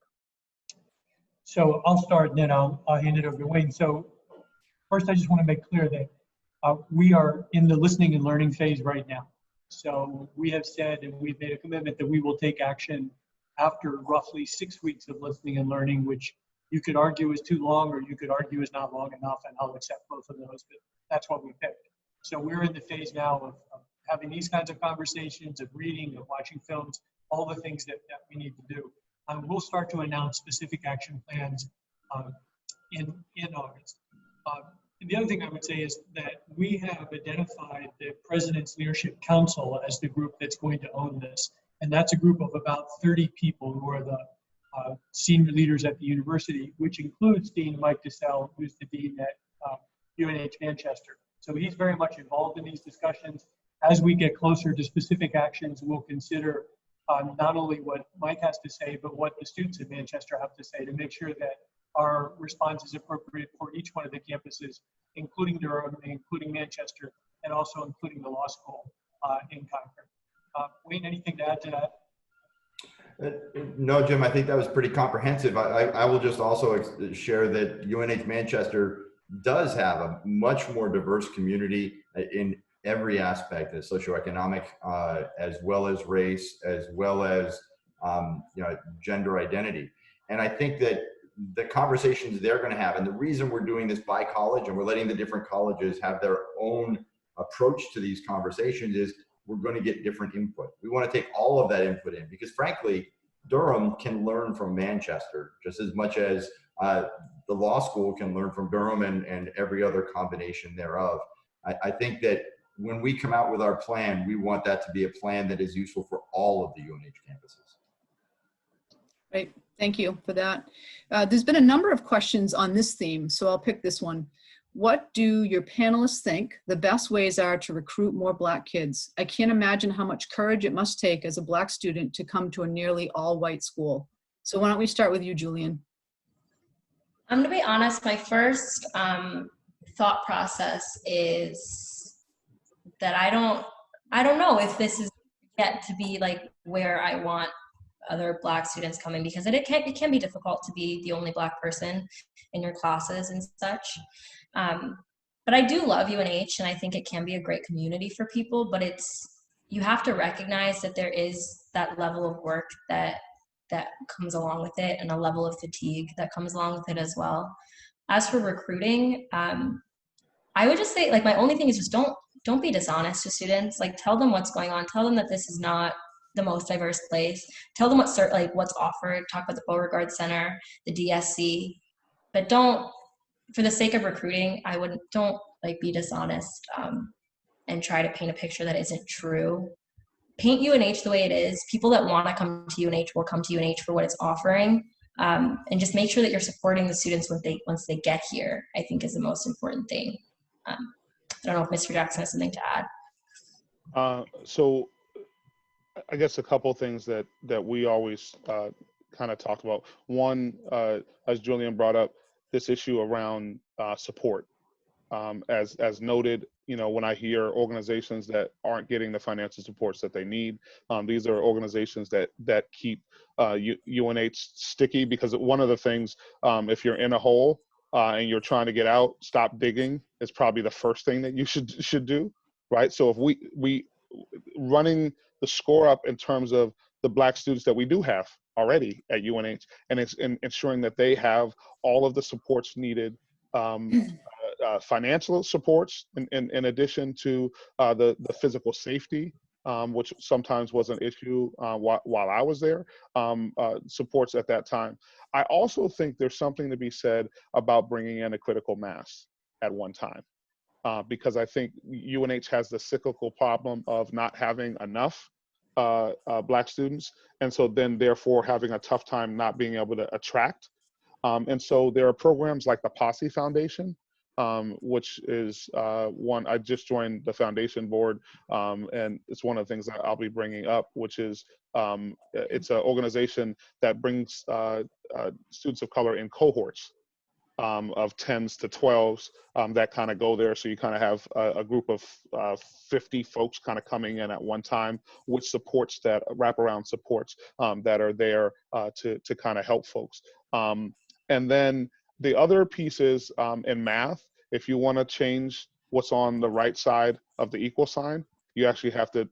S2: So I'll start and then I'll hand it over to Wayne. So first, I just want to make clear that we are in the listening and learning phase right now. So we have said, and we've made a commitment that we will take action after roughly 6 weeks of listening and learning, which you could argue is too long or you could argue is not long enough, and I'll accept both of those, but that's what we picked. So we're in the phase now of having these kinds of conversations, of reading, of watching films, all the things that we need to do. We'll start to announce specific action plans in August. And the other thing I would say is that we have identified the President's Leadership Council as the group that's going to own this. And that's a group of about 30 people who are the senior leaders at the university, which includes Dean Mike DeSalle, who's the dean at UNH Manchester. So he's very much involved in these discussions. As we get closer to specific actions, we'll consider not only what Mike has to say, but what the students at Manchester have to say to make sure that our response is appropriate for each one of the campuses, including Durham, including Manchester, and also including the law school in Concord. Wayne, anything to add to that?
S1: No, Jim, I think that was pretty comprehensive. I will just also share that UNH Manchester does have a much more diverse community in every aspect, of socioeconomic, as well as race, as well as gender identity. And I think that the conversations they're going to have, and the reason we're doing this by college and we're letting the different colleges have their own approach to these conversations, is we're going to get different input. We want to take all of that input in because, frankly, Durham can learn from Manchester just as much as the law school can learn from Durham and every other combination thereof. I think that when we come out with our plan, we want that to be a plan that is useful for all of the UNH campuses.
S5: Great, thank you for that. There's been a number of questions on this theme, so I'll pick this one. What do your panelists think the best ways are to recruit more Black kids? I can't imagine how much courage it must take as a Black student to come to a nearly all-white school. So why don't we start with you, Julian?
S4: I'm gonna be honest, my first thought process is that I don't know if this is yet to be like where I want other Black students coming, because it can be difficult to be the only Black person in your classes and such. But I do love UNH, and I think it can be a great community for people, but you have to recognize that there is that level of work that comes along with it, and a level of fatigue that comes along with it as well. As for recruiting, I would just say, like, my only thing is just don't be dishonest to students. Like, tell them what's going on. Tell them that this is not the most diverse place. Tell them what's offered. Talk about the Beauregard Center, the DSC, but don't, for the sake of recruiting, don't be dishonest and try to paint a picture that isn't true. Paint UNH the way it is. People that want to come to UNH will come to UNH for what it's offering, and just make sure that you're supporting the students once they get here, I think is the most important thing. I don't know if Mr. Jackson has something to add.
S3: So I guess a couple things that we always kind of talk about. One, as Julian brought up, this issue around support. As noted, when I hear organizations that aren't getting the financial supports that they need, these are organizations that keep UNH sticky, because one of the things, if you're in a hole and you're trying to get out, stop digging is probably the first thing that you should do, right? So if we running the score up in terms of the Black students that we do have already at UNH, and it's ensuring that they have all of the supports needed, financial supports in addition to the physical safety, which sometimes was an issue while I was there, supports at that time. I also think there's something to be said about bringing in a critical mass at one time, because I think UNH has the cyclical problem of not having enough Black students, and so then therefore having a tough time not being able to attract. And so there are programs like the Posse Foundation, which is one, I just joined the foundation board, and it's one of the things that I'll be bringing up, which is it's an organization that brings students of color in cohorts of 10s to 12s that kind of go there. So you kind of have a group of 50 folks kind of coming in at one time, which supports that wraparound supports that are there to kind of help folks. And then the other pieces in math, if you want to change what's on the right side of the equal sign, you actually have to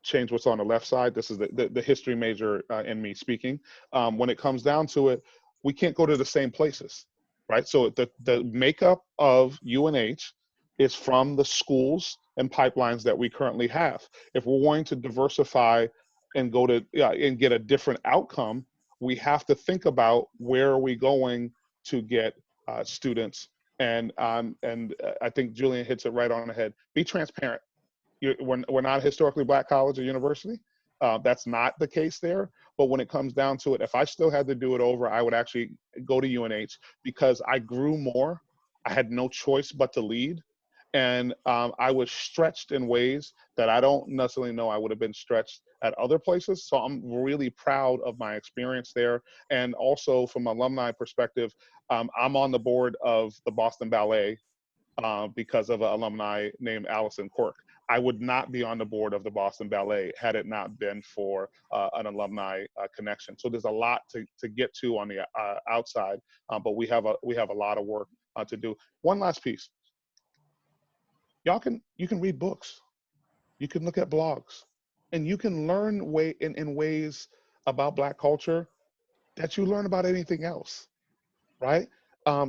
S3: change what's on the left side. This is the history major in me speaking. When it comes down to it, we can't go to the same places, right? So the makeup of UNH is from the schools and pipelines that we currently have. If we're going to diversify and go to and get a different outcome, we have to think about where are we going to get students. And I think Julian hits it right on the head. Be transparent. We're not a historically Black college or university. That's not the case there. But when it comes down to it, if I still had to do it over, I would actually go to UNH because I grew more. I had no choice but to lead. And I was stretched in ways that I don't necessarily know I would have been stretched at other places. So I'm really proud of my experience there. And also from an alumni perspective, I'm on the board of the Boston Ballet because of an alumni named Allison Quirk. I would not be on the board of the Boston Ballet had it not been for an alumni connection. So there's a lot to get to on the outside, but we have a lot of work to do. One last piece. You can read books, you can look at blogs, and you can learn in ways about Black culture that you learn about anything else, right?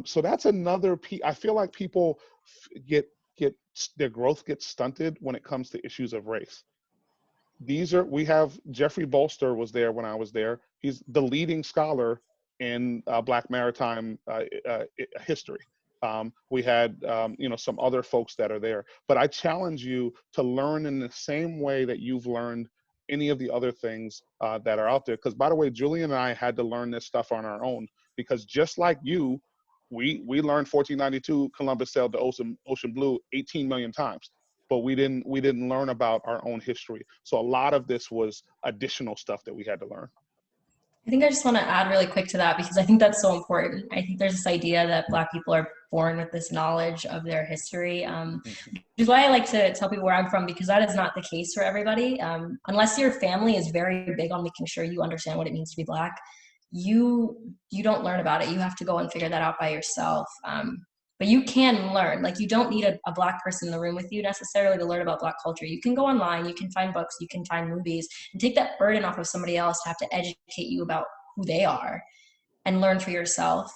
S3: So that's another piece. I feel like people get their growth gets stunted when it comes to issues of race. We have Jeffrey Bolster was there when I was there. He's the leading scholar in Black maritime history. We had some other folks that are there, but I challenge you to learn in the same way that you've learned any of the other things that are out there. Because by the way, Julian and I had to learn this stuff on our own, because just like you, we learned 1492 Columbus sailed the ocean blue 18 million times, but we didn't learn about our own history. So a lot of this was additional stuff that we had to learn. I
S4: think I just want to add really quick to that, because I think that's so important. I think there's this idea that Black people are born with this knowledge of their history, which is why I like to tell people where I'm from, because that is not the case for everybody. Unless your family is very big on making sure you understand what it means to be Black, you don't learn about it. You have to go and figure that out by yourself. But you can learn. Like, you don't need a Black person in the room with you necessarily to learn about Black culture. You can go online, you can find books, you can find movies, and take that burden off of somebody else to have to educate you about who they are and learn for yourself.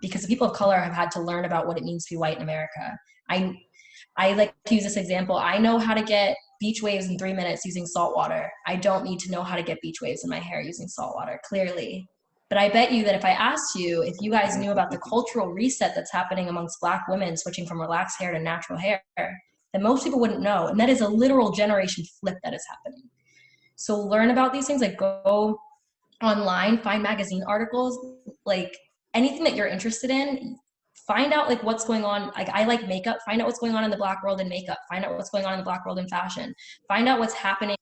S4: Because the people of color have had to learn about what it means to be white in America. I like to use this example. I know how to get beach waves in 3 minutes using salt water. I don't need to know how to get beach waves in my hair using salt water, clearly. But I bet you that if I asked you if you guys knew about the cultural reset that's happening amongst Black women switching from relaxed hair to natural hair, then most people wouldn't know. And that is a literal generation flip that is happening. So learn about these things, like go online, find magazine articles, like anything that you're interested in, find out like what's going on. Like, I like makeup, find out what's going on in the Black world in makeup, find out what's going on in the Black world in fashion, find out what's happening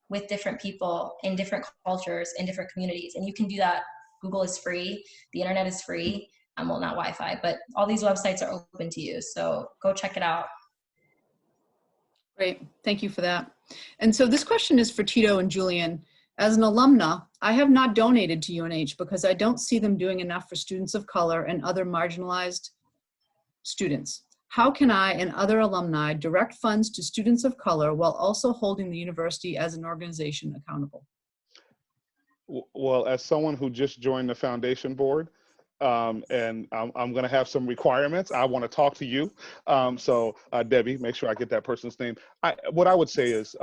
S4: with different people in different cultures, in different communities. And you can do that. Google is free, the internet is free, well, not Wi-Fi, but all these websites are open to you. So go check it out.
S5: Great, thank you for that. And so this question is for Tito and Julian. As an alumna, I have not donated to UNH because I don't see them doing enough for students of color and other marginalized students. How can I and other alumni direct funds to students of color while also holding the university as an organization accountable?
S3: Well, as someone who just joined the foundation board, and I'm going to have some requirements, I want to talk to you. So Debbie, make sure I get that person's name. What I would say is,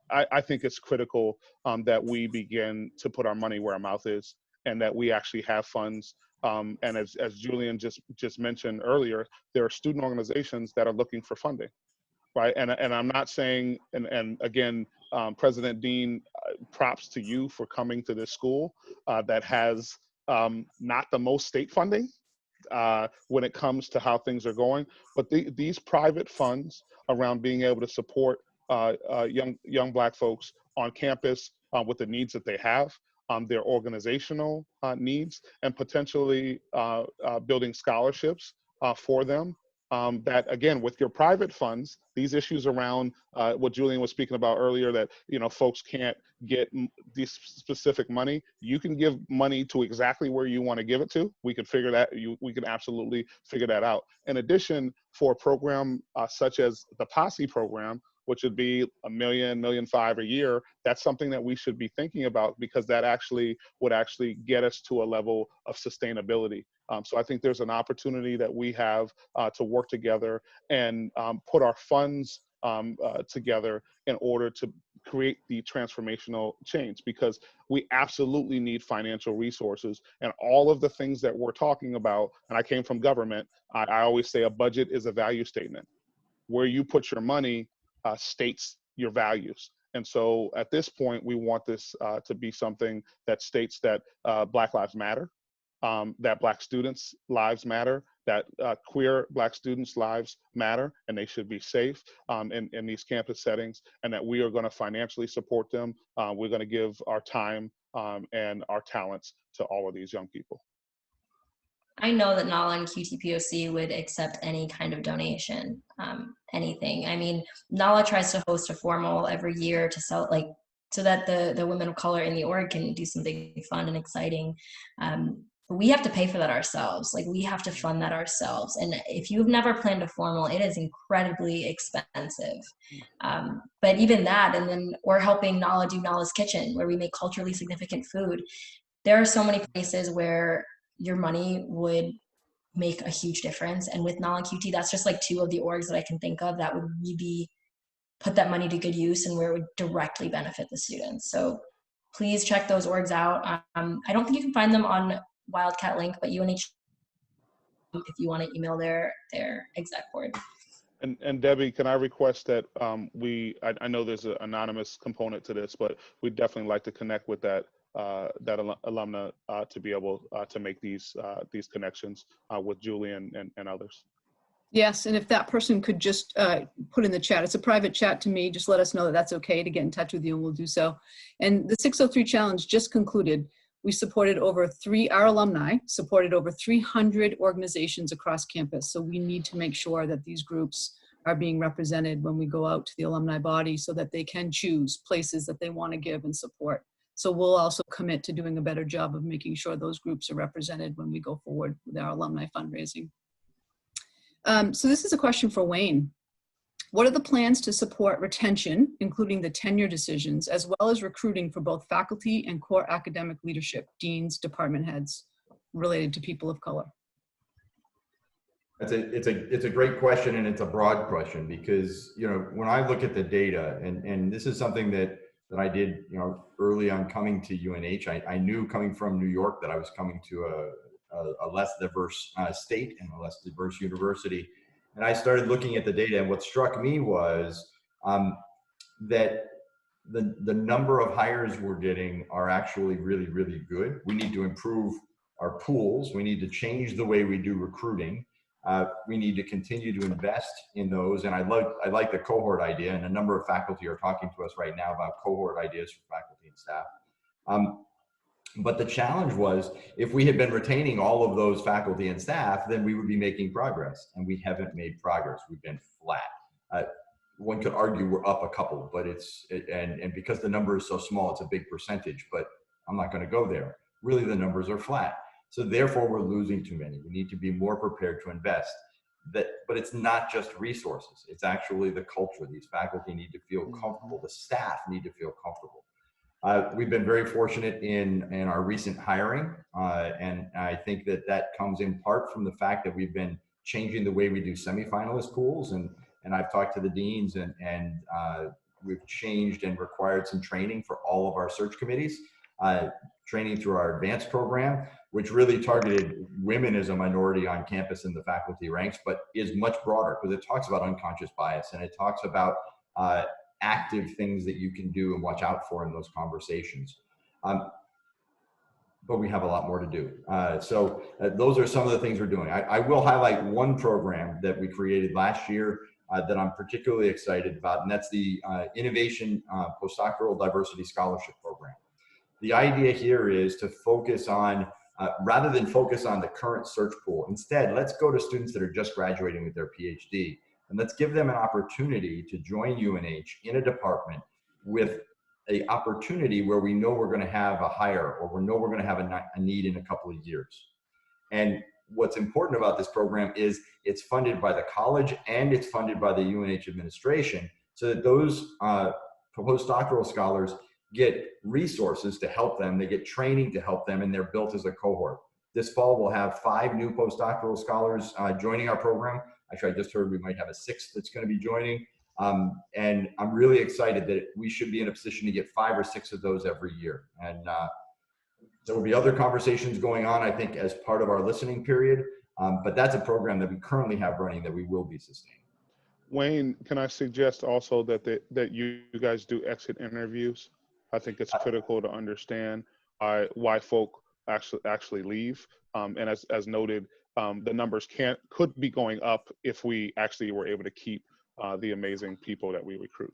S3: I think it's critical that we begin to put our money where our mouth is, and that we actually have funds. And as Julian just mentioned earlier, there are student organizations that are looking for funding. Right, and I'm not saying, and again, President Dean, props to you for coming to this school that has not the most state funding, when it comes to how things are going. But these private funds around being able to support young Black folks on campus with the needs that they have, their organizational needs, and potentially building scholarships for them. That again, with your private funds, these issues around what Julian was speaking about earlier, that folks can't get this specific money. You can give money to exactly where you want to give it to. We can figure that. We can absolutely figure that out. In addition, for a program such as the Posse program, which would be $1 million, $1.5 million a year, that's something that we should be thinking about, because that would actually get us to a level of sustainability. So I think there's an opportunity that we have to work together and put our funds together in order to create the transformational change, because we absolutely need financial resources. And all of the things that we're talking about, and I came from government, I always say a budget is a value statement. Where you put your money states your values. And so at this point, we want this to be something that states that Black lives matter, that Black students' lives matter, that queer Black students' lives matter, and they should be safe in these campus settings, and that we are going to financially support them. We're going to give our time and our talents to all of these young people.
S4: I know that NALA and QTPOC would accept any kind of donation, anything. I mean, NALA tries to host a formal every year to sell, so that the women of color in the org can do something fun and exciting. But we have to pay for that ourselves. We have to fund that ourselves. And if you've never planned a formal, it is incredibly expensive. But even that, and then we're helping NALA do NALA's Kitchen, where we make culturally significant food. There are so many places where your money would make a huge difference. And with NALA and QT, that's just two of the orgs that I can think of that would really put that money to good use and where it would directly benefit the students. So please check those orgs out. I don't think you can find them on Wildcat Link, but UNH, if you want to email their exec board.
S3: And Debbie, can I request that I know there's an anonymous component to this, but we'd definitely like to connect with that alumna to be able to make these connections with Julian and others.
S5: Yes, and if that person could just put in the chat, it's a private chat to me, just let us know that that's okay to get in touch with you, and we'll do so. And the 603 Challenge just concluded. We supported our alumni supported over 300 organizations across campus. So we need to make sure that these groups are being represented when we go out to the alumni body, so that they can choose places that they want to give and support. So we'll also commit to doing a better job of making sure those groups are represented when we go forward with our alumni fundraising. So this is a question for Wayne. What are the plans to support retention, including the tenure decisions, as well as recruiting for both faculty and core academic leadership, deans, department heads, related to people of color?
S1: It's a great question, and it's a broad question, because when I look at the data, and this is something that I did early on coming to UNH. I knew coming from New York that I was coming to a less diverse state and a less diverse university. And I started looking at the data, and what struck me was that the number of hires we're getting are actually really, really good. We need to improve our pools. We need to change the way we do recruiting. We need to continue to invest in those. And I like the cohort idea, and a number of faculty are talking to us right now about cohort ideas for faculty and staff. But the challenge was, if we had been retaining all of those faculty and staff, then we would be making progress, and we haven't made progress. We've been flat. One could argue we're up a couple, but and because the number is so small, it's a big percentage, but I'm not going to go there. Really, the numbers are flat. So therefore, we're losing too many. We need to be more prepared to invest. But it's not just resources. It's actually the culture. These faculty need to feel comfortable. The staff need to feel comfortable. We've been very fortunate in our recent hiring, and I think that comes in part from the fact that we've been changing the way we do semifinalist pools, and I've talked to the deans, and we've changed and required some training for all of our search committees, training through our advanced program, which really targeted women as a minority on campus in the faculty ranks, but is much broader, because it talks about unconscious bias, and it talks about active things that you can do and watch out for in those conversations. but we have a lot more to do. Those are some of the things we're doing. I will highlight one program that we created last year that I'm particularly excited about, and that's the Innovation Postdoctoral Diversity Scholarship Program. The idea here is to focus on, rather than focus on the current search pool, instead, let's go to students that are just graduating with their PhD, and let's give them an opportunity to join UNH in a department with a opportunity where we know we're going to have a hire, or we know we're going to have a need in a couple of years. And what's important about this program is it's funded by the college and it's funded by the UNH administration, so that those postdoctoral scholars get resources to help them, they get training to help them, and they're built as a cohort. This fall, we'll have 5 new postdoctoral scholars joining our program. Actually, I just heard we might have a 6th that's going to be joining. And I'm really excited that we should be in a position to get 5 or 6 of those every year. And there will be other conversations going on, I think, as part of our listening period. But that's a program that we currently have running that we will be sustaining.
S3: Wayne, can I suggest also that you guys do exit interviews? I think it's critical to understand why folk actually leave. And as noted, the numbers could be going up if we actually were able to keep the amazing people that we recruit.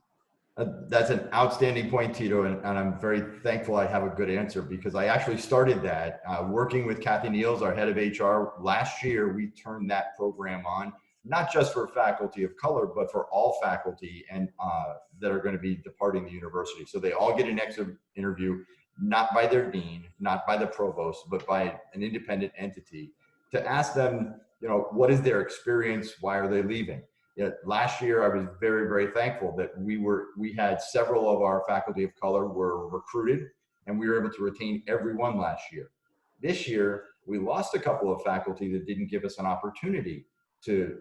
S1: That's an outstanding point, Tito, and I'm very thankful I have a good answer, because I actually started that working with Kathy Niels, our head of HR. Last year, we turned that program on, not just for faculty of color, but for all faculty and that are going to be departing the university. So they all get an exit interview, not by their dean, not by the provost, but by an independent entity, to ask them, what is their experience? Why are they leaving? Last year, I was very, very thankful that we had several of our faculty of color were recruited, and we were able to retain everyone last year. This year, we lost a couple of faculty that didn't give us an opportunity to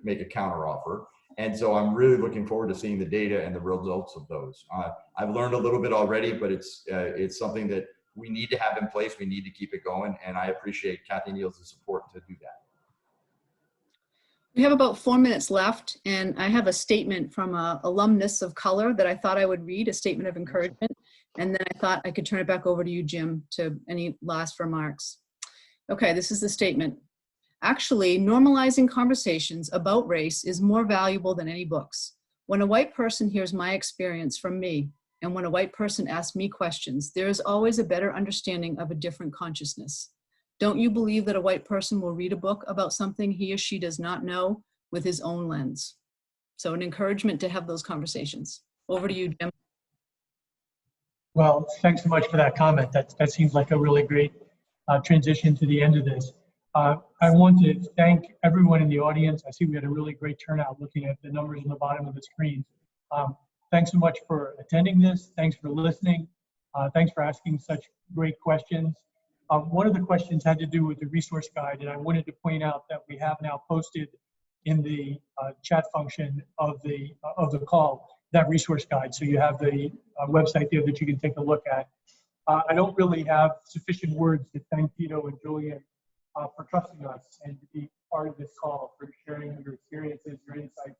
S1: make a counteroffer. And so I'm really looking forward to seeing the data and the results of those. I've learned a little bit already, but it's something that we need to have in place. We need to keep it going, and I appreciate Kathy Niels' support to do that.
S5: We have about 4 minutes left, and I have a statement from an alumnus of color that I thought I would read, a statement of encouragement, and then I thought I could turn it back over to you, Jim, to any last remarks. Okay, this is the statement. Actually, normalizing conversations about race is more valuable than any books. When a white person hears my experience from me, and when a white person asks me questions, there is always a better understanding of a different consciousness. Don't you believe that a white person will read a book about something he or she does not know with his own lens? So an encouragement to have those conversations. Over to you, Jim.
S2: Well, thanks so much for that comment. That seems like a really great transition to the end of this. I want to thank everyone in the audience. I see we had a really great turnout looking at the numbers on the bottom of the screen. Thanks so much for attending this. Thanks for listening. Thanks for asking such great questions. One of the questions had to do with the resource guide, and I wanted to point out that we have now posted in the chat function of the call that resource guide. So you have the website there that you can take a look at. I don't really have sufficient words to thank Tito and Julian for trusting us and to be part of this call, for sharing your experiences, your insights,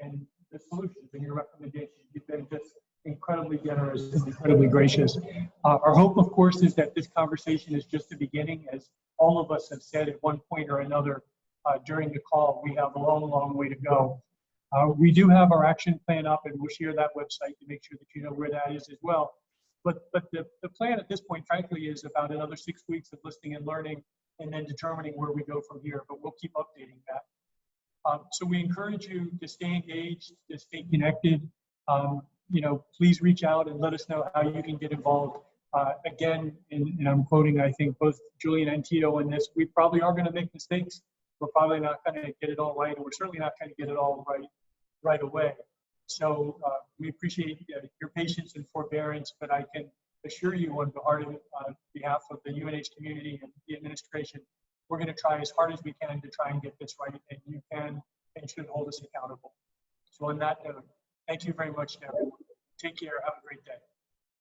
S2: and the solutions and your recommendations. You've been just incredibly generous and incredibly gracious. Our hope, of course, is that this conversation is just the beginning. As all of us have said at one point or another during the call, we have a long, long way to go. We do have our action plan up, and we'll share that website to make sure that you know where that is as well. But the plan at this point, frankly, is about another 6 weeks of listening and learning, and then determining where we go from here. But we'll keep updating that. So we encourage you to stay engaged, to stay connected. Please reach out and let us know how you can get involved. Again, and I'm quoting, I think, both Julian and Tito in this, we probably are going to make mistakes. We're probably not going to get it all right, and we're certainly not going to get it all right away. So we appreciate your patience and forbearance, but I can assure you on behalf of the UNH community and the administration, we're going to try as hard as we can to try and get this right, and you can and should hold us accountable. So on that note, thank you very much to everyone. Take care. Have a great day.